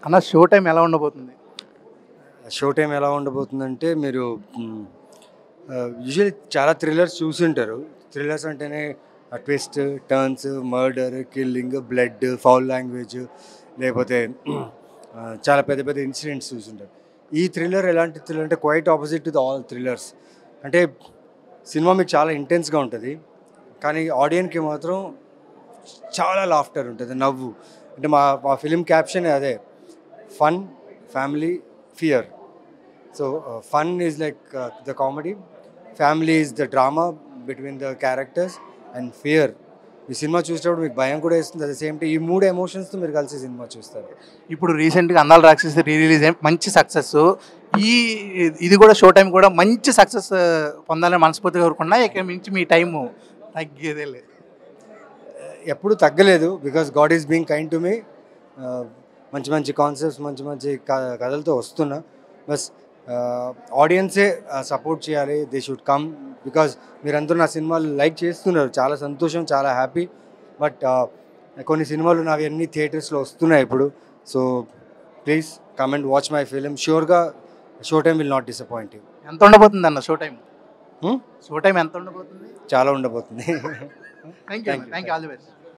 అన్న show time ఎలా ఉండబోతుంది? షో టైం ఎలా ఉండబోతుందంటే మీరు యూజువల్లీ చాలా థ్రిల్లర్స్ చూసుంటారు. థ్రిల్లర్స్ అంటేనే twist, turns, murder, killing, blood, foul language, లేకపోతే చాలా పెద్ద పెద్ద ఇన్సిడెంట్స్ చూసుంటారు. ఈ థ్రిల్లర్ ఎలాంటి థ్రిల్లర్ అంటే quite opposite to the all thrillers. అంటే సినిమా మీకు చాలా ఇంటెన్స్గా ఉంటుంది, కానీ ఆడియన్స్కి మాత్రం చాలా లాఫ్టర్ ఉంటుంది, నవ్వు. అంటే మా ఫిలిం క్యాప్షన్ అదే, fun, family, fear. So fun is like the comedy, family is the drama between the characters, and fear ఈ సినిమా చూసేటప్పుడు మీకు భయం కూడా వేస్తుంది. అట్ ద సేమ్ టైం ఈ 3 ఎమోషన్స్తో మీరు కలిసి సినిమా చూస్తారు. ఇప్పుడు రీసెంట్గా అందాల రాక్షసి రిలీజ్ అయ్యి మంచి సక్సెస్. ఇది కూడా షో టైం కూడా మంచి సక్సెస్ పొందాలని మనస్ఫూర్తిగా కోరుకున్నా. ఇక మించి మీ టైము తగ్గేదే లేదు, ఎప్పుడు తగ్గలేదు. Because God is being kind to me. మంచి మంచి కాన్సెప్ట్స్, మంచి మంచి కథలతో వస్తున్నా. బస్ ఆడియన్సే సపోర్ట్ చేయాలి. They should come. బికాజ్ మీరందరూ నా సినిమాలు లైక్ చేస్తున్నారు, చాలా సంతోషం, చాలా హ్యాపీ. బట్ కొన్ని సినిమాలు నావి అన్ని థియేటర్స్లో వస్తున్నాయి ఇప్పుడు. So please come and watch my film. ష్యూర్గా show time will not disappoint you. ఎంత ఉండబోతుంది అన్న షో టైం? షో టైం ఎంత ఉండబోతుంది? చాలా ఉండబోతుంది. Thank you, all the best.